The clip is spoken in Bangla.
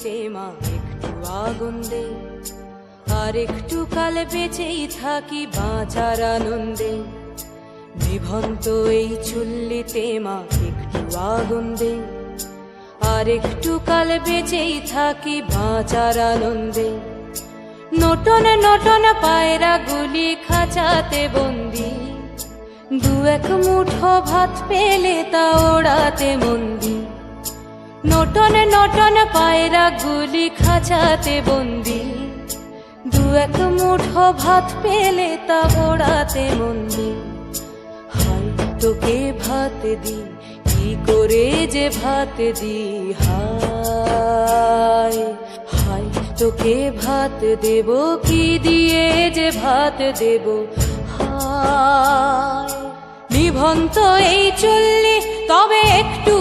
চুল্লিতে মা একটু আগুন দে, আর একটু কাল বেঁচেই থাকি বাঁচার আনন্দে। নিভন্ত এই চুল্লিতে মা একটু আগুন দে, আর একটু কাল বেঁচেই থাকি বাঁচার আনন্দে। নটন নটন পায়রা গুলি খাঁচাতে বন্দি, দু এক মুঠো ভাত পেলে তা ওড়াতে মন্দি। নটন নটন পায়রা গুলি খাঁচাতে বন্দি, দু এক মুঠো ভাত পেলে তা ওড়াতে মন্দি। হাই তোকে ভাত দি, কি করে যে ভাত দি, হায় হায় তোকে ভাত দেব, কি দিয়ে যে ভাত দেব, হায়। নিভন্ত এই চুল্লি তবে একটু